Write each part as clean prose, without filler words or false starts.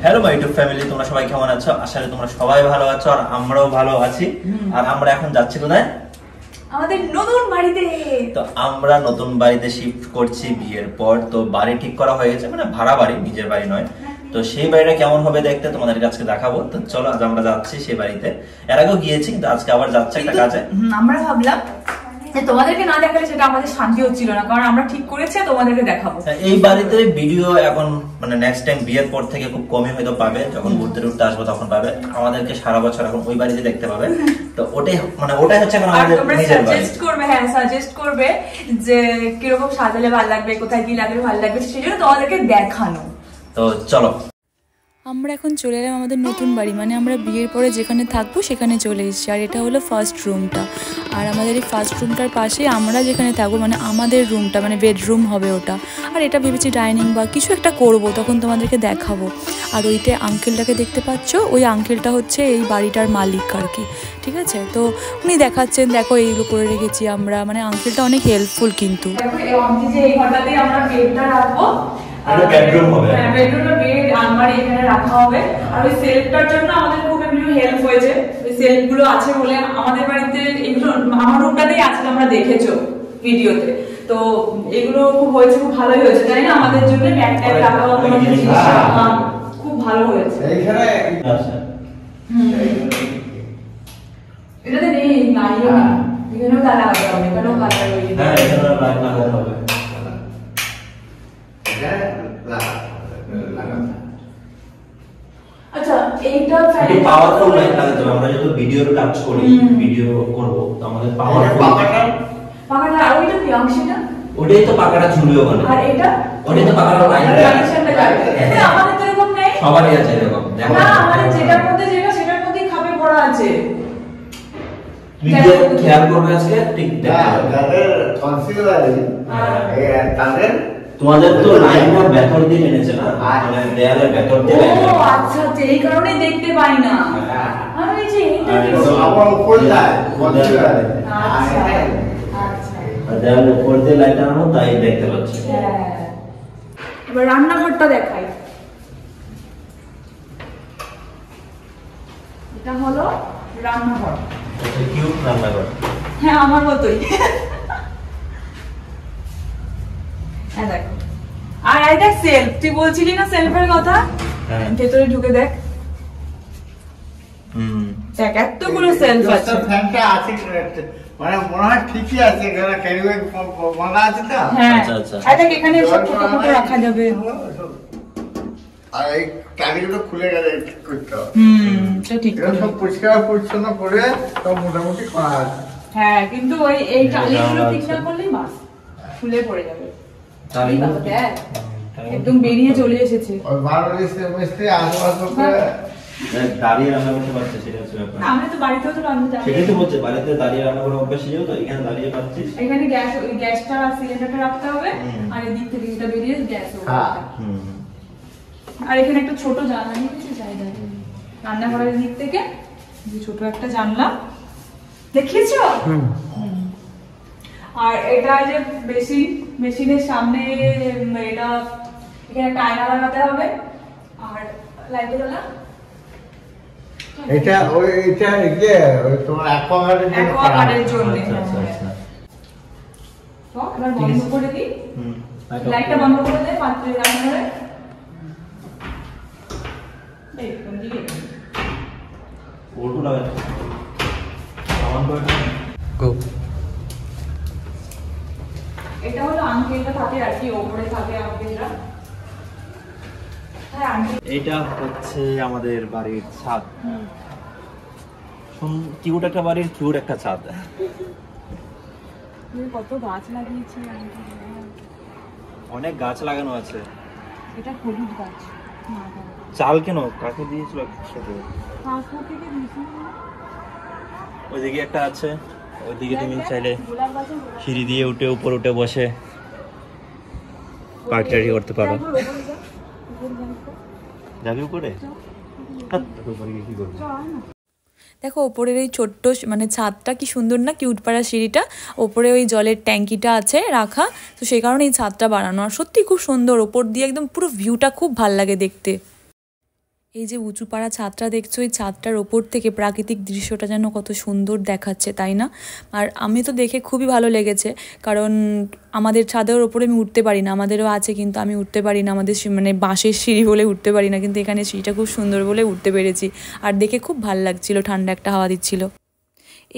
Hello my YouTube family, তোমরা সবাই কেমন আছো? আশা করি তোমরা সবাই ভালো আছো আর আমরাও ভালো আছি। আর আমরা এখন যাচ্ছি কোথায়? আমাদের নতুন বাড়িতে। তো আমরা নতুন বাড়িতে শিফট করছি বিয়ের পর। তো বাড়ি ঠিক করা হয়ে গেছে, মানে ভাড়া বাড়ি, নিজের বাড়ি নয়। তো সেই বাড়িটা কেমন হবে দেখতে তোমাদেরকে আজকে দেখাবো। তো চলো আজ আমরা যাচ্ছি সেই বাড়িতে। এর আগেও গিয়েছি, কিন্তু আজকে আবার যাচ্ছি একটা কাজে। আমরা ভাবলাম তোমাদেরকে না দেখালে সেটা আমাদের শান্তি হচ্ছিল না, কারণ আমরা ঠিক করেছি তোমাদেরকে দেখাবো। এই বাড়িতে ভিডিও এখন মানে নেক্সট টাইম বিয়ের পর থেকে খুব কমই হয়তো পাবে, যখন ঘুরতে টুরতে আসবো তখন পাবে। আমাদেরকে সারা বছর এখন ওই বাড়িতে দেখতে পাবে। তো ওটাই হচ্ছে এখন আমাদের নিজের বাড়ি। সাজেস্ট করবে যে কিরকম সাজালে ভালো লাগবে, কোথায় কি লাগলে ভালো লাগবে, সেজন্য তোমাদেরকে দেখানো। তো চলো আমরা এখন চলে এলাম আমাদের নতুন বাড়ি, মানে আমরা বিয়ের পরে যেখানে থাকবো সেখানে চলে এসেছি। আর এটা হলো ফার্স্ট রুমটা, আর আমাদের এই ফার্স্ট রুমটার পাশে আমরা যেখানে থাকবো মানে আমাদের রুমটা, মানে বেডরুম হবে ওটা। আর এটা ভেবেছি ডাইনিং বা কিছু একটা করব, তখন তোমাদেরকে দেখাবো। আর ওইটা আঙ্কেলটাকে দেখতে পাচ্ছ, ওই আঙ্কেলটা হচ্ছে এই বাড়িটার মালিক আর কি, ঠিক আছে? তো উনি দেখাচ্ছেন, দেখো এইগুলো করে রেখেছি আমরা, মানে আঙ্কেলটা অনেক হেল্পফুল। কিন্তু এই ঘরটাতেই আমরা বেডটা রাখবো, বেডরুম হবে। হ্যাঁ, বেডরুমে বেড আলমারি এখানে রাখা হবে। আর ওই সেলফটার জন্য আমাদের খুব একটু হেল্প হয়েছে। ওই সেলফগুলো আছে বলে আমাদের বাড়িতে এগুলো, আমার রুমটাতেই আছে, তোমরা দেখেছো ভিডিওতে। তো এগুলো খুব হয়েছে, খুব ভালোই হয়েছে, তাই না? আমাদের জন্য ব্যাগ ট্যাগ রাখা খুব ভালো হয়েছে। এইখানে এটাতে নেই নাইও, এখানেও তালা লাগাতে হবে, এখানেও কালার হয়ে হ্যাঁ, এখানে লাগাতে হবে। আচ্ছা, এইটা পাওয়ারফুল লাইট লাগাতে হবে। আমরা যত ভিডিওর কাজ করি, ভিডিও করব, তো আমাদের পাওয়ারফুল পাকাটা। আর ওইটা কি অংশটা? ওটাই তো পাকাটা ঝুলবে ওখানে। আর এটা ওটাই তো পাকাটা লাইট কানেকশনটা লাগবে। এটা আমাদের তো এরকম নেই। সবারই আছে এরকম, দেখো না, আমাদের যেটার মধ্যে যেটা সেটার মধ্যেই খাপে পড়া আছে। তুমি খেয়াল করবে আজকে, ঠিক দেখো যাদের কনসিলারি তাদের তোমাদের তো লাইনটা ভেতর দিয়ে এনেছে না, মানে দেয়ালের ভেতর দিয়ে লাইন। ও আচ্ছা, এই কারণে দেখতে পাই না। আর এই যে এইটা কি আমার উপর যায় কনসিলারি। আচ্ছা আচ্ছা, দেয়ালের উপর দিয়ে লাইট আনো, তাই দেখতে পাচ্ছি। হ্যাঁ, এবার রান্নাঘরটা দেখাই। এটা হলো রান্নাঘর। এটা কিউট রান্নাঘর। হ্যাঁ, আমার মতোই। হ্যাঁ, দেখো। আর এই দেখ সেলফ, তুই বলছিলি না সেলফের কথা? হ্যাঁ, ভেতরে ঢুকে দেখ। দেখ এতগুলো সেলফ আছে। ফ্যানটা আছে, মানে মনে হয় ঠিকই আছে, এখানে ক্যারিওয়ে বলা আছে তো। হ্যাঁ, আচ্ছা আচ্ছা। আর দেখ এখানে সব ছোট ছোট রাখা যাবে। আর এই টালিগুলো খুলে গেলে ঠিক করতে হবে। এটা ঠিক এগুলো সব পরিষ্কার পরিচ্ছন্ন করে সব মোটামুটি করা আছে। হ্যাঁ, কিন্তু ওই এই টালিগুলো ঠিক না করলেই বাস খুলে পড়ে যাবে। এই বাবা দেখ, একদম বেরিয়ে চলে এসেছে। ওই বারোটি মিস্ত্রি আশেপাশে করে দাঁড়িয়ে রান্না করতে পারছে, সেটা হচ্ছে ব্যাপার। আমরা তো বাড়িতেও তো রান্না জানি। সেটাই তো বলছে, বাড়িতে দাঁড়িয়ে রান্না করে অভ্যাস হয়ে যাও, তো এখানে দাঁড়িয়ে পাচ্ছিস। এখানে গ্যাস, ওই গ্যাসটা আর সিলিন্ডারটা রাখতে হবে, আর এই দিক থেকে যেটা বেরিয়ে গ্যাস হবে। হ্যাঁ। আর এখানে একটা ছোট জানলা নিয়েছি জায়গা, রান্নাঘরের দিক থেকে যে ছোট একটা জানলা দেখিয়েছো। আর এটা যে মেশিনের সামনে এটা, এখানে একটা আয়না লাগাতে হবে। আর লাইট জ্বালা, এটা ওই তোমার অ্যাকোয়াগার্ডের জন্য। আচ্ছা আচ্ছা। তো এবার বন্ধ করে দিই, লাইটটা বন্ধ করে দে, পাত্রে রান্নাঘরে। এই কোন দিকে ওটু লাগা সামান করে গো। এটা হলো আঙ্কেলটা থাকে আর কি, ওপরে থাকে আঙ্কেলরা। হ্যাঁ, আঙ্কেল। এটা হচ্ছে আমাদের বাড়ির ছাদ। কিউট একটা বাড়ির কিউট একটা ছাদ। কত গাছ লাগিয়েছি আঙ্কেল, অনেক গাছ লাগানো আছে। এটা হলুদ গাছ। চাল কেন কাকে দিয়েছিল সাথে? কাকুকে দিয়েছি। ওইদিকে একটা আছে, ওইদিকে তুমি চাইলে সিঁড়ি দিয়ে উঠে উপর উঠে বসে পার্টি করতে পারো। যাবি উপরে? কি করবো? দেখো ওপরের এই ছোট্ট মানে ছাদটা কি সুন্দর না, কিউট পাড়া সিঁড়িটা, ওপরে ওই জলের ট্যাঙ্কিটা আছে রাখা, তো সেই কারণে এই ছাদটা বানানো। আর সত্যি খুব সুন্দর, ওপর দিয়ে একদম পুরো ভিউটা খুব ভাল লাগে দেখতে। এই যে উঁচু পাড়া ছাদটা দেখছো, এই ছাদটার ওপর থেকে প্রাকৃতিক দৃশ্যটা যেন কত সুন্দর দেখাচ্ছে, তাই না? আর আমি তো দেখে খুবই ভালো লেগেছে, কারণ আমাদের ছাদের ওপরে আমি উঠতে পারি না, আমাদেরও আছে কিন্তু আমি উঠতে পারি না, আমাদের মানে বাঁশের সিঁড়ি বলে উঠতে পারি না, কিন্তু এখানে সিঁড়িটা খুব সুন্দর বলে উঠতে পেরেছি। আর দেখে খুব ভালো লাগছিল, ঠান্ডা একটা হাওয়া দিচ্ছিল।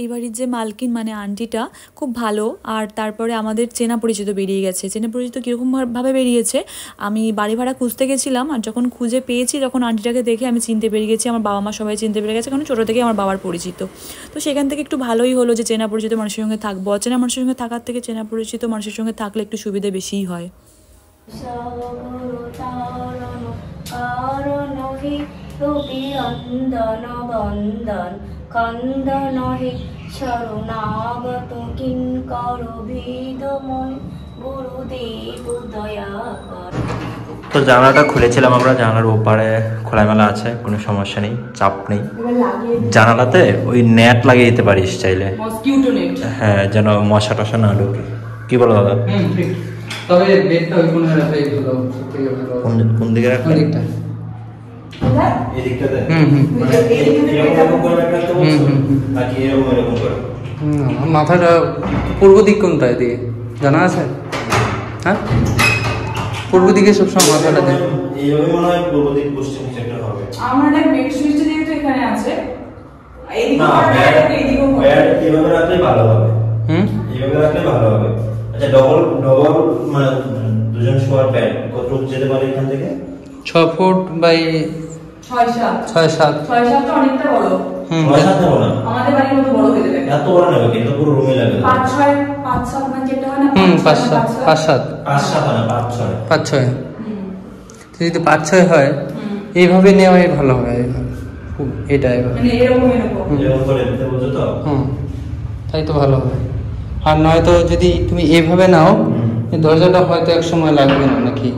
এই বাড়ির যে মালকিন মানে আন্টিটা খুব ভালো। আর তারপরে আমাদের চেনা পরিচিত বেরিয়ে গেছে। চেনা পরিচিত কীরকমভাবে বেরিয়েছে, আমি বাড়ি ভাড়া খুঁজতে গেছিলাম, আর যখন খুঁজে পেয়েছি তখন আন্টিটাকে দেখে আমি চিনতে পেরে গেছি, আমার বাবা মা সবাই চিনতে পেরে গেছে, কারণ ছোটো থেকে আমার বাবার পরিচিত। তো সেখান থেকে একটু ভালোই হলো যে চেনা পরিচিত মানুষের সঙ্গে থাকবো। অচেনা মানুষের সঙ্গে থাকার থেকে চেনা পরিচিত মানুষের সঙ্গে থাকলে একটু সুবিধা বেশিই হয়। কান্দনহে শরণাগত কিঙ্কর বেদময় গুরুদেব দয়া কর। তো জানালাটা খুলেছিলাম আমরা, জানালার ওপারে খোলামেলা আছে, কোনো সমস্যা নেই, চাপ নেই। জানালাতে ওই নেট লাগিয়ে দিতে পারিস চাইলে, হ্যাঁ, যেন মশা টশা না ঢুকে। কি বলো দাদা? তবে বেডটা ওই কোণে রাখাই ভালো, সবথেকে ভালো। কোন দিকে রাখলে? দিকটা এই দিকটাতে। মানে এরকম করে রাখতে বলছো নাকি এরকম করে? মাথাটা পূর্ব দিক কোনটা এদিকে জানা আছে? হ্যাঁ, পূর্ব দিকে সবসময় মাথাটা দেয়। এইভাবে মনে হয় পূর্ব দিক পশ্চিম সেক্টর হবে। আমরা দেখ বেড সুইচটা যেহেতু এখানে আছে, এইদিকে না, এইদিকেও বেড এইভাবে রাখলে ভালো হবে। এইভাবে রাখলে ভালো হবে। আচ্ছা, ডবল মানে দুজন শোয়ার বেড কতটুকু যেতে পারে এখান থেকে? 6 ফুট বাই 6-7 তো অনেকটা বড়। 6-7 নেবো না, আমাদের বাড়ির মতো বড় হয়ে যাবে। এত বড় নেবে কিন্তু পুরো রুমে লাগবে। 5-6 মানে যেটা হয় না, 5-7 5-7 না 5-6 5-6। যদি 5-6 হয় এইভাবে নেওয়াই ভালো হয়। এটা মানে এরকম করে দিতে বলছো তো? তাই তো ভালো হবে। আর নয়তো যদি তুমি এইভাবে নাও, এই দরজাটা হয়তো এক সময় লাগবে না, নাকি?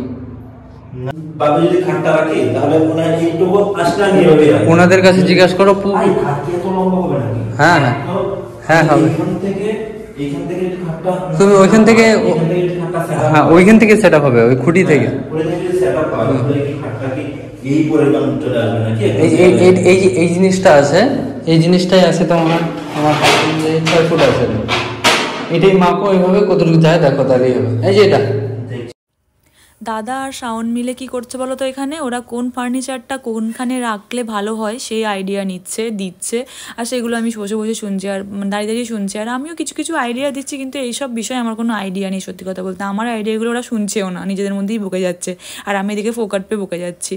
বাবু যদি খাটটা রাখি তাহলে ওনার এইটুকু আসলে আমি এভাবেই রাখি। ওনাদের কাছে জিজ্ঞাসা করো। খাট কি এত লম্বা হবে নাকি? হ্যাঁ হ্যাঁ হবে। এইখান থেকে খাটটা তুমি ওইখান থেকে, হ্যাঁ ওইখান থেকে সেট আপ হবে, ওই খুঁটি থেকে। এই জিনিসটা আছে, এই জিনিসটাই আছে তোমার। আমার 6 ফুট আছে, এটাই মাপো এইভাবে, কতটুকু যায় দেখো, তাহলেই হবে। এই যে এটা দাদা আর শাওন মিলে কি করছে বলো তো এখানে? ওরা কোন ফার্নিচারটা কোনখানে রাখলে ভালো হয় সেই আইডিয়া দিচ্ছে, আর সেগুলো আমি বসে বসে শুনছি, আর দাঁড়িয়ে শুনছি, আর আমিও কিছু কিছু আইডিয়া দিচ্ছি, কিন্তু এইসব বিষয়ে আমার কোনো আইডিয়া নেই সত্যি কথা বলতে। আমার আইডিয়াগুলো ওরা শুনছেও না, নিজেদের মধ্যেই বকে যাচ্ছে, আর আমি এদিকে ফোকাট পেয়ে বকে যাচ্ছি।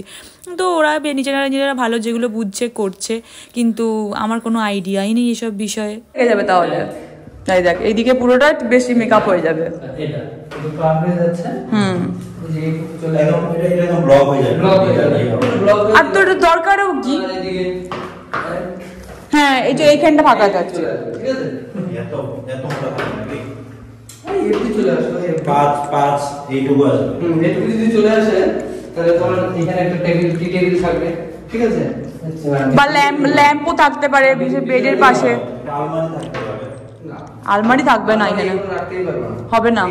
তো ওরা নিজেরা ভালো যেগুলো বুঝছে করছে, কিন্তু আমার কোনো আইডিয়াই নেই এসব বিষয়ে। হয়ে যাবে তাহলে, তাই দেখ এইদিকে পুরোটা বেশি মেকআপ হয়ে যাবে। এটা তো পার হয়ে যাচ্ছে। আর তো এটা দরকারও কি? হ্যাঁ, এই যে এইখানটা ফাঁকা থাকছে। যদি চলে আসে তাহলে তোমার এখানে একটা টেবিল থাকবে, ঠিক আছে? বা ল্যাম্পও থাকতে পারে বেডের পাশে। আলমারি থাকবে না এখানে, হবে না।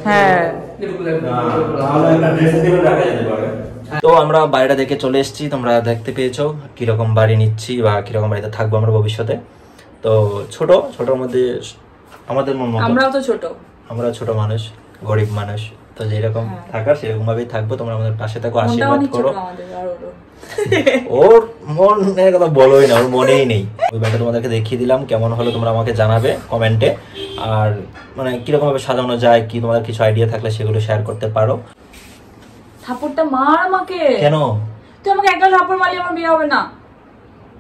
হ্যাঁ, তো আমরা বাড়িটা দেখে চলে এসেছি, তোমরা দেখতে পেয়েছো কিরকম বাড়ি নিচ্ছি বা কিরকম বাড়িতে থাকবো আমরা ভবিষ্যতে। তো ছোটর মধ্যে আমাদের মন মতো, আমরা ছোট মানুষ, গরিব মানুষ, তো যেরকম থাকার সেরকম ভাবেই থাকবো। তোমরা আমাদের পাশে থাকো, আশীর্বাদ করো। ওর মনের কথা বলোই না, ওর মনেই নেই। ওই বাড়িটা তোমাদেরকে দেখিয়ে দিলাম, কেমন হলো তোমরা আমাকে জানাবে কমেন্টে। আর মানে কিরকম ভাবে সাজানো যায়, কি তোমাদের কিছু আইডিয়া থাকলে সেগুলো শেয়ার করতে পারো। থাপ্পড়টা মার আমাকে। কেন? তুই আমাকে একটা থাপ্পড় মারলে আমার বিয়ে হবে না।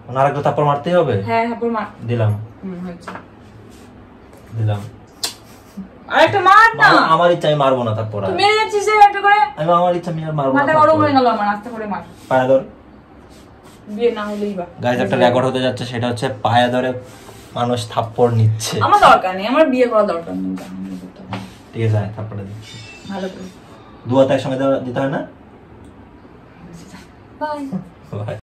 ওনার একটা থাপ্পড় মারতেই হবে? হ্যাঁ, থাপ্পড় মার। দিলাম। আরেকটা মার না। আমার ইচ্ছা, আমি মারবো না থাপ্পড়। তুই মেরে যাচ্ছিস একটা করে। আমি আমার ইচ্ছা, আমি আর মারবো না। মাথা গরম হয়ে গেল আমার, আস্তে করে মার। পায়ে ধর। বিয়ে না হলেই বা। গাইস, একটা রেকর্ড হতে যাচ্ছে, সেটা হচ্ছে পায়ে ধরে মানুষ থাপ্পড় নিচ্ছে। আমার দরকার নেই, আমার বিয়ে করা দরকার নেই। ঠিক আছে, থাপ্পড় দিচ্ছি ভালো করে। দুয়াতে একসঙ্গে দিতে হয় না? বাই। বাই।